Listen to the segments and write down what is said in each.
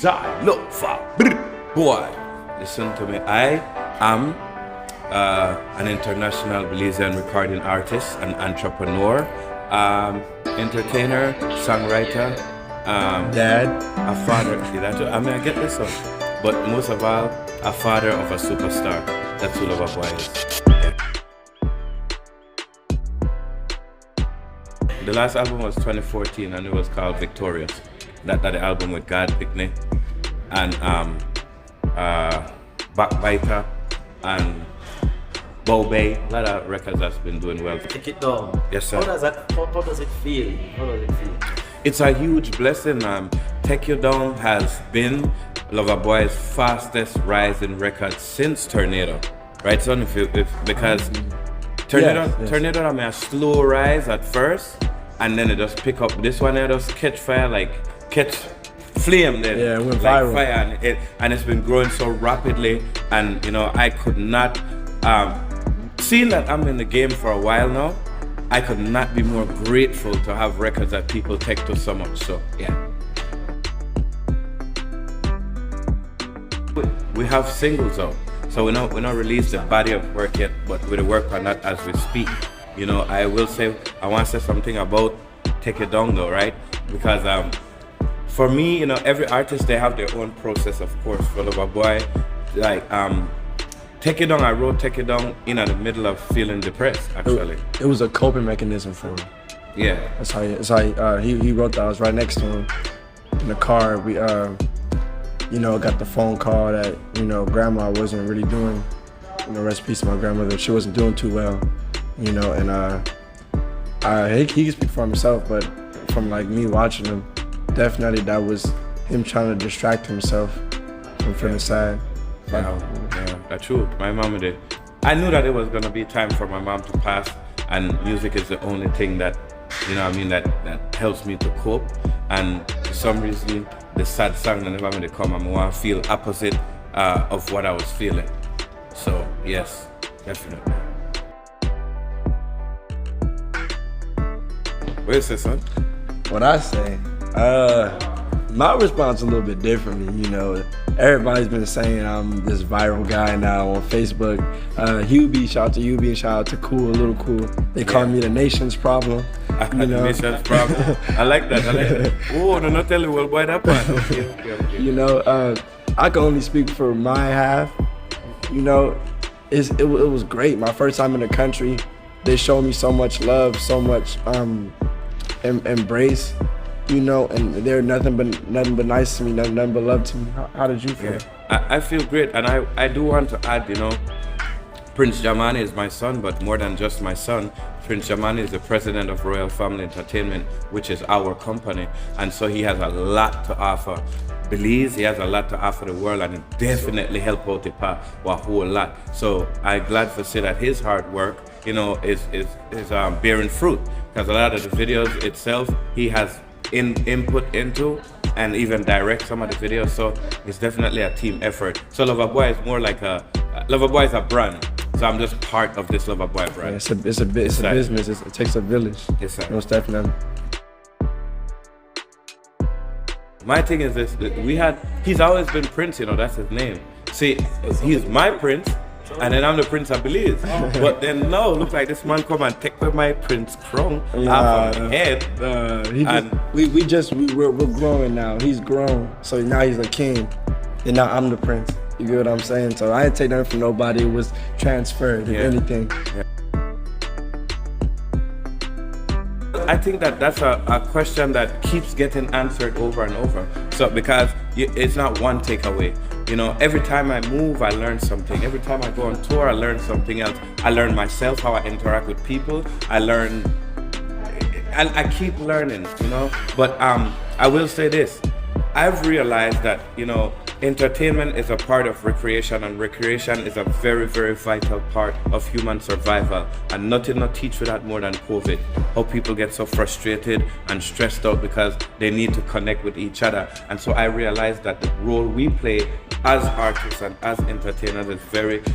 lova, boy. Listen to me. I am an international Belizean recording artist, an entrepreneur, entertainer, songwriter, dad, a father. See that? I mean, I get this one, but most of all, a father of a superstar. That's who Lova Boy is. Yeah. The last album was 2014, and it was called Victorious. That the album with God Picnic and Backbiter and Boy. A lot of records that's been doing well. Take it down. Yes, sir. How does it feel? How does it feel? It's a huge blessing. Take You Down has been Lova Boy's fastest rising record since Tornado. Right, son? Because Tornado, I mean, a slow rise at first, and then it just pick up. This one, it just catch fire, catch flame. Then it went like viral. Fire, and it's been growing so rapidly. And I could not. Seeing that I'm in the game for a while now, I could not be more grateful to have records that people take to so much. So yeah. We have singles out, so we're not released the body of work yet, but we're work on that as we speak. I will say, I want to say something about Take It Down though, right? Because for me, every artist, they have their own process, of course. For Lova Boy, Take It Down, I wrote Take It Down in the middle of feeling depressed, actually. It was a coping mechanism for him. Yeah. That's how he wrote that. I was right next to him in the car. We got the phone call that, grandma wasn't really doing, rest in peace to my grandmother. She wasn't doing too well, and he can speak for himself, but from me watching him, definitely that was him trying to distract himself from feeling sad. Yeah, that's true. My mom did. I knew that it was gonna be time for my mom to pass, and music is the only thing that, that helps me to cope. And for some reason, the sad song whenever they come, I want to feel opposite of what I was feeling. So yes, definitely. What is this, son? What I say? My response a little bit differently. Everybody's been saying I'm this viral guy now on Facebook. Hubie, shout out to Hubie and shout out to Little Cool. They call me the nation's problem. The nation's problem. I like that. Oh, no, not tell you, well, boy, that part. Okay. I can only speak for my half. It was great. My first time in the country, they showed me so much love, so much embrace. And they're nothing but nice to me, nothing but love to me. How did you feel? Yeah. I feel great, and I do want to add, Prince Jamani is my son, but more than just my son. Prince Jamani is the president of Royal Family Entertainment, which is our company, and so he has a lot to offer Belize. He has a lot to offer the world, and it definitely help out the path a whole lot. So I'm glad to say that his hard work, is bearing fruit, because a lot of the videos itself he has input into, and even direct some of the videos. So it's definitely a team effort. So Lova Boy is more like Lova Boy is a brand. So I'm just part of this Lova Boy brand. Yeah, it's a business. It takes a village. Yes, sir. Most definitely. My thing is this: he's always been Prince. That's his name. See, he's my Prince, and then I'm the Prince of Belize. But then no, look like this man come and take my Prince crown off my head. We're growing now. He's grown, so now he's a king, and now I'm the prince. You get what I'm saying? So I didn't take nothing from nobody. It was transferred, if anything. Yeah. I think that's a question that keeps getting answered over and over. So because it's not one takeaway. Every time I move, I learn something. Every time I go on tour, I learn something else. I learn myself, how I interact with people. I learn, and I keep learning, But I will say this. I've realized that, entertainment is a part of recreation, and recreation is a very, very vital part of human survival. And nothing not teach you that more than COVID. How people get so frustrated and stressed out because they need to connect with each other. And so I realized that the role we play as artists and as entertainers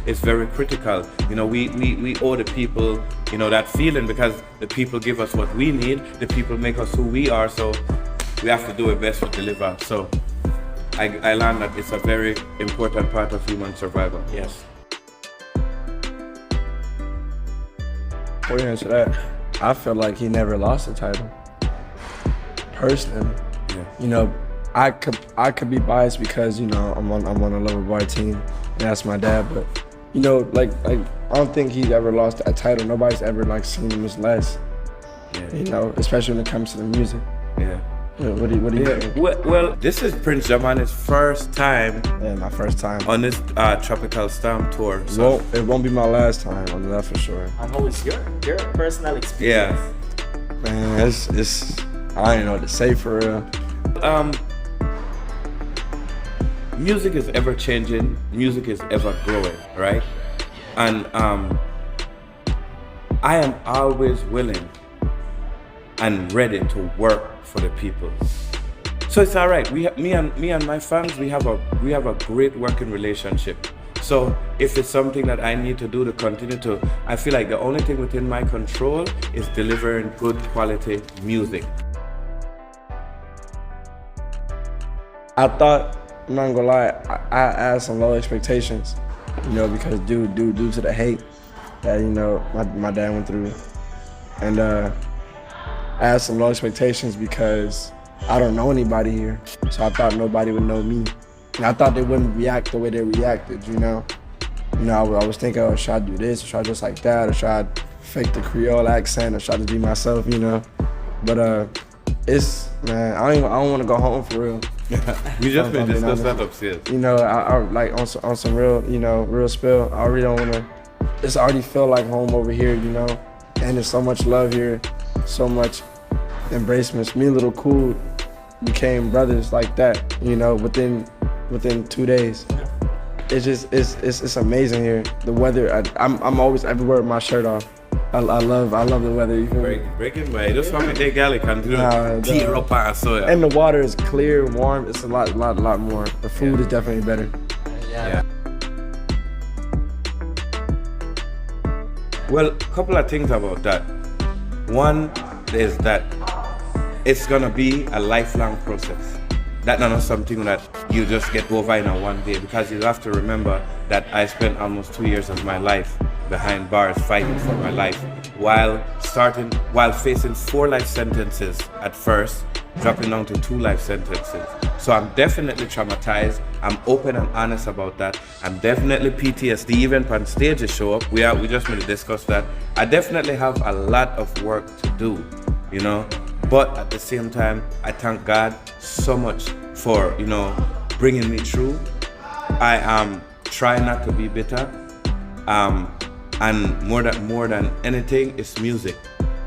is very critical. We owe the people, that feeling, because the people give us what we need. The people make us who we are. So we have to do our best to deliver. So I learned that it's a very important part of human survival. Yes. Before you answer that, I feel like he never lost the title. Personally, Yeah. you know, I could be biased because, you know, I'm on a Lover Boy team, and that's my dad. But, you know, like I don't think he's ever lost that title. Nobody's ever like seen him as less. Yeah. You know, especially when it comes to the music. Yeah. What do you think? Well, this is Prince Jamani's first time Yeah, my first time. on this Tropical Storm tour. So it won't be my last time, on that for sure. And how is your personal experience? yeah. Man, it's I don't know what to say for real. Music is ever changing. Music is ever growing, right? And I am always willing and ready to work for the people. So it's all right. Me and my fans, we have a great working relationship. So if it's something that I need to do to continue to, I feel like the only thing within my control is delivering good quality music. I thought, I'm not gonna lie, I had some low expectations, you know, because due to the hate that, you know, my dad went through. And I had some low expectations because I don't know anybody here. So I thought nobody would know me. And I thought they wouldn't react the way they reacted, you know? You know, I was thinking, oh, should I do this, or should I just like that, or should I fake the Creole accent, or should I just be myself, you know? But it's, man, I don't want to go home for real. We just been discussing that upstairs. You know, I like on some real, you know, real spill. I really don't want to. It's already feel like home over here, you know, and there's so much love here, so much embracements. Me and Little Cool became brothers like that, you know, within 2 days. It's just it's amazing here. The weather, I'm always everywhere with my shirt off. I love the weather. You feel me? Breaking way. Just want me to Gallic and do Nah, tear up and so yeah. And the water is clear, warm. It's a lot more. The food is definitely better. Yeah. Well, a couple of things about that. One is that it's gonna be a lifelong process. That's not something that you just get over in a one day, because you have to remember that I spent almost 2 years of my life behind bars fighting for my life while facing 4 life sentences at first, dropping down to 2 life sentences. So I'm definitely traumatized. I'm open and honest about that. I'm definitely PTSD. Even when stages show up, we just need to discuss that. I definitely have a lot of work to do, you know. But at the same time, I thank God so much for, you know, bringing me through. I am trying not to be bitter. And more than anything, it's music.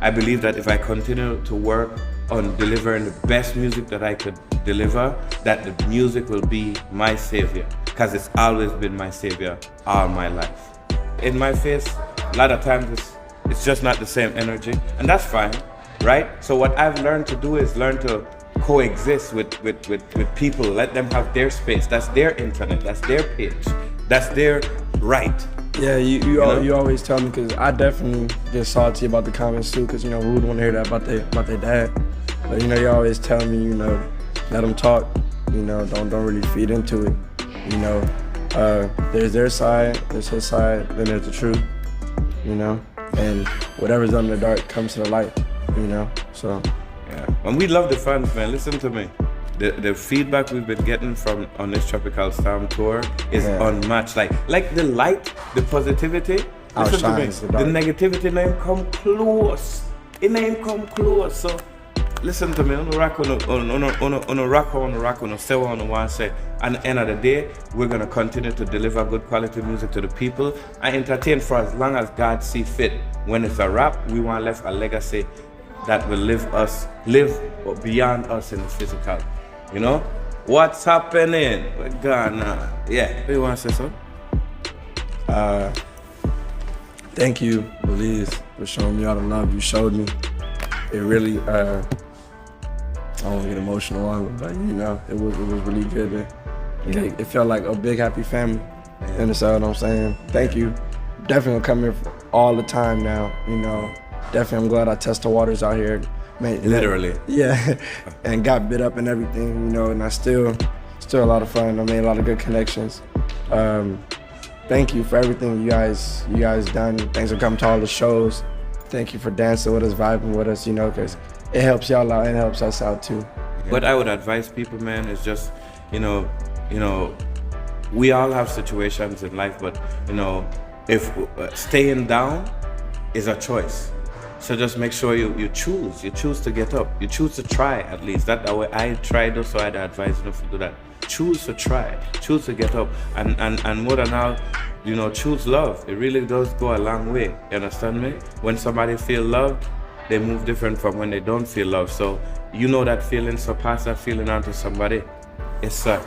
I believe that if I continue to work on delivering the best music that I could deliver, that the music will be my savior, because it's always been my savior all my life. In my face, a lot of times it's just not the same energy, and that's fine, right? So what I've learned to do is learn to coexist with people, let them have their space. That's their internet, that's their page, that's their right. Yeah, you always tell me, because I definitely get salty about the comments too, because, you know, who would want to hear that about their dad? But, you know, you always tell me, you know, let them talk, you know, don't really feed into it. You know, there's their side, there's his side, then there's the truth, you know, and whatever's done in the dark comes to the light, you know, so. Yeah, and we love the fans, man. Listen to me. The feedback we've been getting from on this Tropical Storm tour is unmatched. Like the light, the positivity. Listen to me. The negativity name come close. It name come close. So listen to me. On the rock, on the rock, say what I want to say. At the end of the day, we're gonna continue to deliver good quality music to the people and entertain for as long as God see fit. When it's a rap, we want left a legacy that will live beyond us in the physical. You know? What's happening? We're gonna, yeah. You wanna say something? Thank you, Belize, for showing me all the love you showed me. It really, I don't want to get emotional on it, but, you know, it was really good. It felt like a big happy family. You understand what I'm saying? Thank you. Definitely come here all the time now, you know. Definitely, I'm glad I test the waters out here. Man, literally. Yeah, and got bit up and everything, you know, and I still still a lot of fun. I made a lot of good connections. Thank you for everything you guys done. Thanks for coming to all the shows. Thank you for dancing with us, vibing with us, you know, because it helps y'all out and it helps us out too. What I would advise people, man, is just, you know, we all have situations in life, but, you know, if staying down is a choice. So just make sure you choose to get up. You choose to try, at least. That way I tried, so I'd advise you to do that. Choose to try, choose to get up, and more than all, you know, choose love. It really does go a long way, you understand me? When somebody feel loved, they move different from when they don't feel loved. So you know that feeling, so pass that feeling on to somebody. Yes, sir.